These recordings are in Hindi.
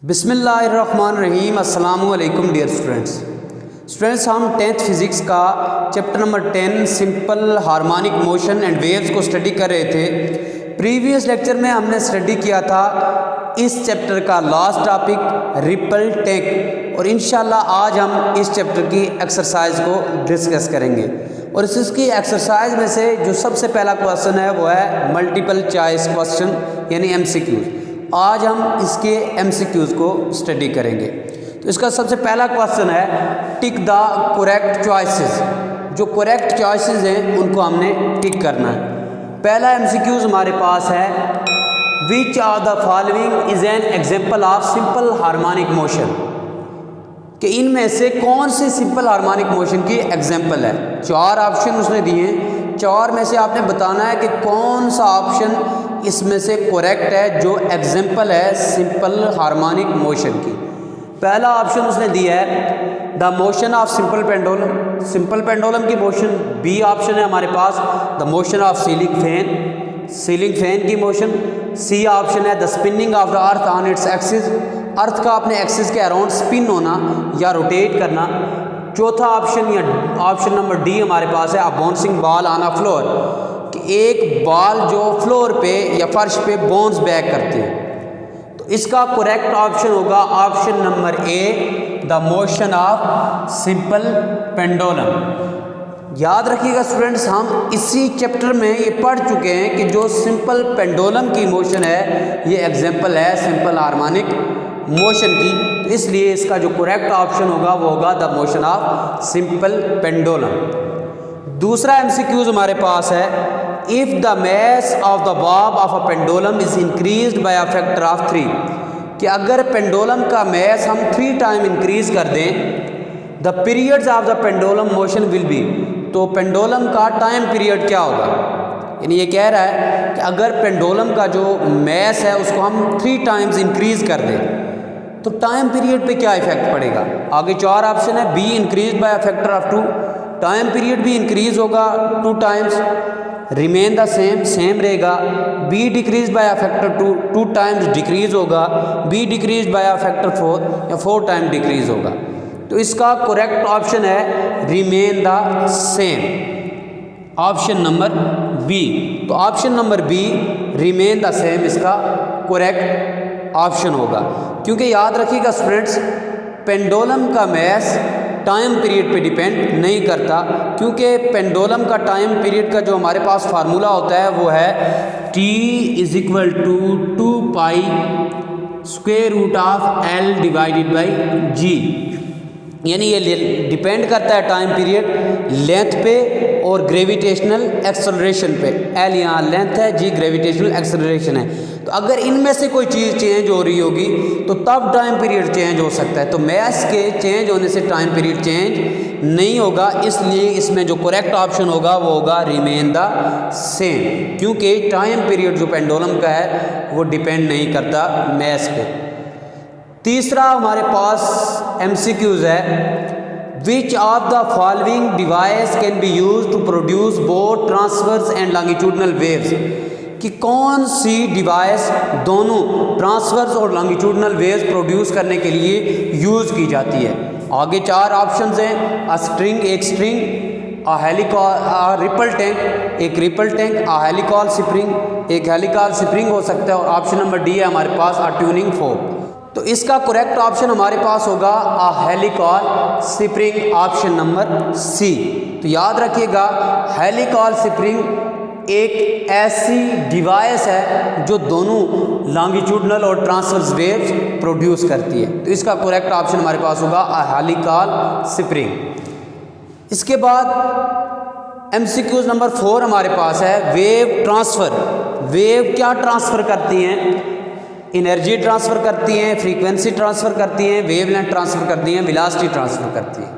बिस्मिल्लाहिर्रहमानिर्रहीम। अस्सलामुअलैकुम डियर स्टूडेंट्स, हम 10th फिज़िक्स का chapter number 10 simple harmonic motion and waves को स्टडी कर रहे थे। प्रीवियस लेक्चर में हमने स्टडी किया था इस चैप्टर का लास्ट टॉपिक रिपल टैंक, और इंशाल्लाह आज हम इस चैप्टर की एक्सरसाइज को डिस्कस करेंगे। और इसकी एक्सरसाइज में से जो सबसे पहला क्वेश्चन है वो है मल्टीपल चॉइस क्वेश्चन यानी MCQs। आज हम इसके MCQs को स्टडी करेंगे। तो इसका सबसे पहला क्वेश्चन है टिक द करेक्ट चॉइसेस। जो करेक्ट चॉइसेस हैं उनको हमने टिक करना है। पहला MCQs हमारे पास है which of the following is an example of simple harmonic motion, कि इनमें से कौन सी सिंपल हार्मोनिक मोशन की एग्जाम्पल है। 4 ऑप्शन उसने दिए हैं, 4 में से आपने बताना है कि कौन सा ऑप्शन इसमें से करेक्ट है जो एग्जाम्पल है सिंपल हार्मोनिक मोशन की। पहला ऑप्शन उसने दिया है the motion of simple pendulum, simple pendulum की मोशन। बी ऑप्शन है हमारे पास the motion of ceiling fan, ceiling fan की मोशन। सी ऑप्शन है the spinning of the earth on its axis, earth का अपने एक्सिस के अराउंड स्पिन होना या रोटेट करना। चौथा ऑप्शन या ऑप्शन नंबर डी हमारे पास है a bouncing ball on a floor, कि एक बॉल जो फ्लोर पे या फर्श पे बाउंस बैक करती है। तो इसका करेक्ट ऑप्शन होगा option number A the motion of simple pendulum. याद रखिएगा स्टूडेंट्स, हम इसी चैप्टर में ये पढ़ चुके हैं कि जो सिंपल पेंडुलम की मोशन है ये एग्जाम्पल है सिंपल हार्मोनिक मोशन की। तो इसलिए इसका जो करेक्ट ऑप्शन होगा वो होगा the motion of simple pendulum. दूसरा MCQs हमारे पास है if the mass of the Bob of a pendulum is increased by a factor of 3, कि अगर पेंडुलम का मास हम 3 टाइम इंक्रीज कर दें the periods of the pendulum motion will be, तो पेंडुलम का टाइम पीरियड क्या होगा। यानी ये कह रहा है कि अगर पेंडुलम का जो मास है उसको हम 3 टाइम्स इंक्रीज कर दें तो टाइम पीरियड पे क्या इफेक्ट पड़ेगा। आगे 4 ऑप्शन है be increase by factor of 2, time period भी इंक्रीज होगा 2 times, remain the same, same रहेगा। Be decrease by factor 2 times decrease होगा। बी डिक्रीज बाय फैक्टर 4 या 4 टाइम डिक्रीज होगा। तो इसका करेक्ट ऑप्शन है remain the same, option number B. तो option number B remain the same इसका करेक्ट ऑप्शन होगा, क्योंकि याद रखिएगा स्टूडेंट्स पेंडुलम का मास टाइम पीरियड पे डिपेंड नहीं करता, क्योंकि पेंडुलम का टाइम पीरियड का जो हमारे पास फार्मूला होता है वो है T = 2 pi square root of L divided by G। यानी ये डिपेंड करता है टाइम पीरियड लेंथ पे और ग्रेविटेशनल एक्सेलरेशन पे। L यहाँ लेंथ है, G ग्रेविटेशनल एक्सेलरेशन है। तो अगर इनमें से कोई चीज़ चेंज हो रही होगी तो तब टाइम पीरियड चेंज हो सकता है। तो मास के चेंज होने से टाइम पीरियड चेंज नहीं होगा, इसलिए इसमें जो करेक्ट ऑप्शन होगा वो होगा रिमेन द सेम, क्योंकि टाइम पीरियड जो पेंडुलम का है वो डिपेंड नहीं करता मास पे। तीसरा हमारे पास MCQs है which of the following device can be use to produce both transverse and longitudinal waves, कि कौन सी डिवाइस दोनों ट्रांसवर्स और लॉन्गिट्यूडनल वेव्स प्रोड्यूस करने के लिए यूज़ की जाती है। आगे 4 ऑप्शंस हैं अ स्ट्रिंग, एक स्ट्रिंग, रिपल टैंक, एक रिपल टैंक, हेलिकॉल स्प्रिंग, एक हेलिकॉल स्प्रिंग हो सकता है, और ऑप्शन नंबर डी है हमारे पास अ ट्यूनिंग फोर्क। तो इसका करेक्ट ऑप्शन हमारे पास होगा अ हेलिकॉल स्प्रिंग, ऑप्शन नंबर सी। तो याद रखिएगा हेलिकॉल स्प्रिंग एक ऐसी डिवाइस है जो दोनों लॉन्गिट्यूडनल और ट्रांसवर्स वेव्स प्रोड्यूस करती है। तो इसका करेक्ट ऑप्शन हमारे पास होगा अ हेलिकॉल स्प्रिंग। इसके बाद MCQs नंबर 4 हमारे पास है वेव ट्रांसफ़र। वेव क्या ट्रांसफ़र करती हैं? एनर्जी ट्रांसफ़र करती हैं, फ्रीक्वेंसी ट्रांसफ़र करती हैं, वेवलेंथ ट्रांसफ़र करती हैं, वेलोसिटी ट्रांसफ़र करती हैं।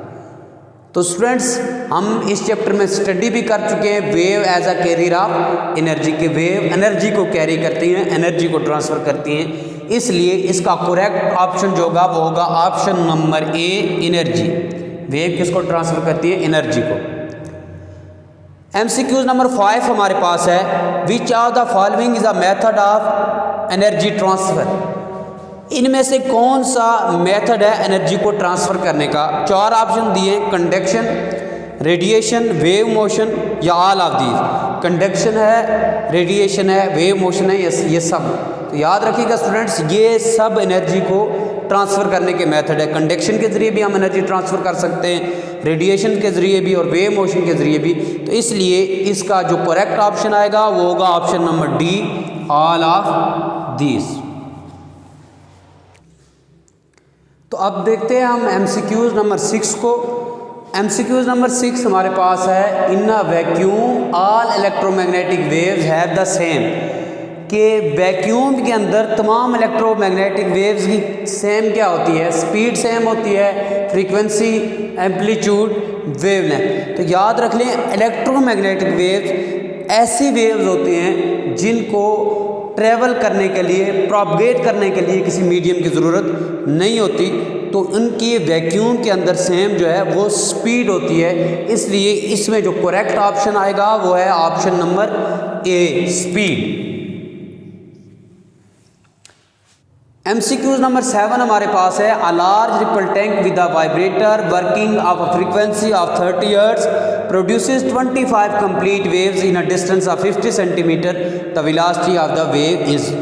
तो स्टूडेंट्स हम इस चैप्टर में स्टडी भी कर चुके हैं wave as a carrier of energy, के वेव एनर्जी को कैरी करती हैं, एनर्जी को ट्रांसफ़र करती हैं। इसलिए इसका करेक्ट ऑप्शन जो होगा वो होगा option number A energy. Wave किसको ट्रांसफ़र करती है? एनर्जी को। MCQs नंबर 5 हमारे पास है which of the following is a method of energy transfer, इनमें से कौन सा मेथड है एनर्जी को ट्रांसफ़र करने का? 4 ऑप्शन दिए हैं, कंडक्शन, रेडिएशन, वेव मोशन या ऑल ऑफ दीज। कंडक्शन है, रेडिएशन है, वेव मोशन है, ये सब। तो याद रखिएगा स्टूडेंट्स, ये सब एनर्जी को ट्रांसफ़र करने के मेथड है। कंडक्शन के ज़रिए भी हम एनर्जी ट्रांसफ़र कर सकते हैं, रेडिएशन के ज़रिए भी और वेव मोशन के ज़रिए भी। तो इसलिए इसका जो करेक्ट ऑप्शन आएगा वो होगा option number D, all of these. तो अब देखते हैं हम एमसीक्यूज़ नंबर 6 को। एमसीक्यूज़ नंबर 6 हमारे पास है, in a vacuum all electromagnetic waves have the same, कि वैक्यूम के अंदर तमाम इलेक्ट्रोमैग्नेटिक वेव्स की सेम क्या होती है? स्पीड सेम होती है, फ्रीक्वेंसी, एम्पलीट्यूड, वेवलेंथ। तो याद रख लें, इलेक्ट्रोमैग्नेटिक वेव्स ऐसी वेव्स होती हैं जिनको ट्रैवल करने के लिए, प्रोपगेट करने के लिए किसी मीडियम की ज़रूरत नहीं होती। तो उनकी वैक्यूम के अंदर सेम जो है वो स्पीड होती है। इसलिए इसमें जो करेक्ट ऑप्शन आएगा वो है option number A, speed. MCQs number 7 हमारे पास है, a large ripple tank with a vibrator working of a frequency of 30 hertz produces 25 complete waves in a distance of 50 centimetre, the velocity of the wave is.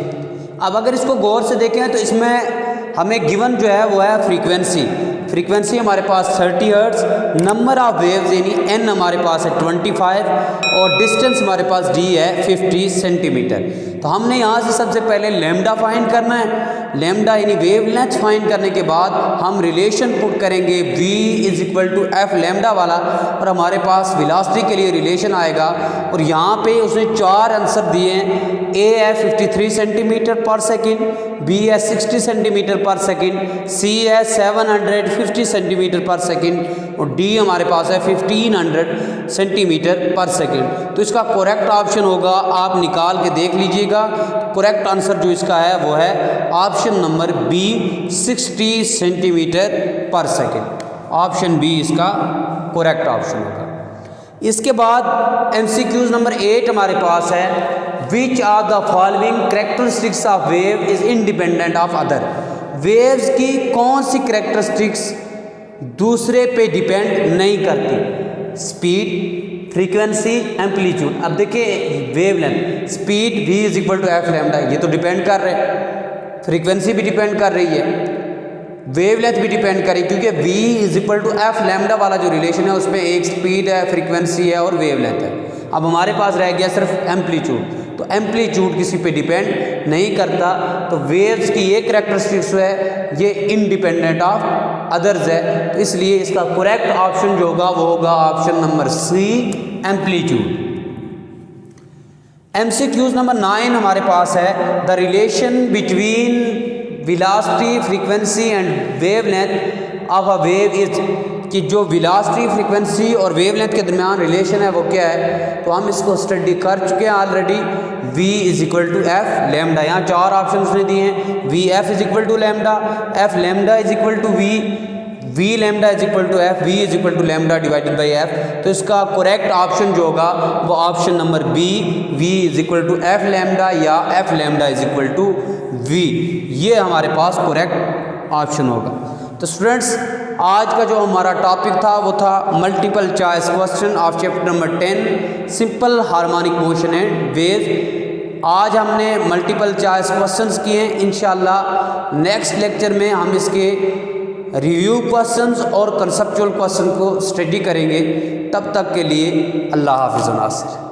अब अगर इसको गौर से देखें तो इसमें हमें गिवन जो है वो है फ्रीक्वेंसी हमारे पास 30 हर्ट्ज, नंबर ऑफ वेव्स यानी n हमारे पास है 25 और डिस्टेंस हमारे पास d है 50 सेंटीमीटर। तो हमने यहाँ से सबसे पहले लैम्डा फाइंड करना है। लैम्डा यानी वेवलेंथ फाइंड करने के बाद हम रिलेशन पुट करेंगे v is equal to F lambda वाला, और हमारे पास वेलोसिटी के लिए रिलेशन आएगा। और यहाँ पे उसने 4 आंसर दिए हैं, a है 53 सेंटीमीटर पर सेकेंड, b है 60 सेंटीमीटर पर सेकेंड, c है 750 सेंटीमीटर पर सेकेंड और d हमारे पास है 1500 सेंटीमीटर पर सेकेंड। तो इसका करेक्ट ऑप्शन होगा, आप निकाल के देख लीजिएगा, करेक्ट आंसर जो इसका है वो है option number B, 60 centimetre per second. Option B इसका करेक्ट ऑप्शन होगा। इसके बाद एमसीक्यूज नंबर 8 हमारे पास है, which of the following characteristics of wave is independent of other. Waves की कौन सी कैरेक्टरिस्टिक्स दूसरे पे डिपेंड नहीं करती? Speed, frequency, amplitude. अब देखिए wavelength, speed v is equal to F lambda, ये तो डिपेंड कर रहे हैं, फ्रीक्वेंसी भी डिपेंड कर रही है, वेवलेंथ भी डिपेंड कर रही है, क्योंकि v is equal to F lambda वाला जो रिलेशन है उसमें एक स्पीड है, फ्रीक्वेंसी है और वेवलेंथ है। अब हमारे पास रह गया सिर्फ एम्पलीट्यूड, तो एम्पलीट्यूड किसी पे डिपेंड नहीं करता। तो वेव्स की ये कैरेक्टरिस्टिक्स है, ये इंडिपेंडेंट ऑफ अदर्स है। तो इसलिए इसका करेक्ट ऑप्शन जो होगा वो होगा option number C, amplitude. MCQs number 9 हमारे पास है, the relation between velocity, frequency and wavelength of a wave is, कि जो वेलोसिटी, फ्रीक्वेंसी और वेवलेंथ के दरमियान रिलेशन है वो क्या है? तो हम इसको स्टडी कर चुके हैं already. v is equal to F lambda, यहाँ 4 ऑप्शन उसने दिए हैं, V F is equal to lambda, F lambda is equal to V lambda is equal to F, V is equal to lambda divided by F. तो इसका करेक्ट ऑप्शन जो होगा वो option number B, V is equal to F lambda या F lambda is equal to V, ये हमारे पास करेक्ट ऑप्शन होगा। तो स्टूडेंट्स, आज का जो हमारा टॉपिक था वो था multiple choice question of chapter number 10, simple harmonic motion and wave. आज हमने मल्टीपल चॉइस क्वेश्चंस किए हैं। इंशाल्लाह नेक्स्ट लेक्चर में हम इसके रिव्यू क्वेश्चंस और कंसेप्चुअल क्वेश्चन को स्टडी करेंगे। तब तक के लिए अल्लाह हाफिज़ व नासिर।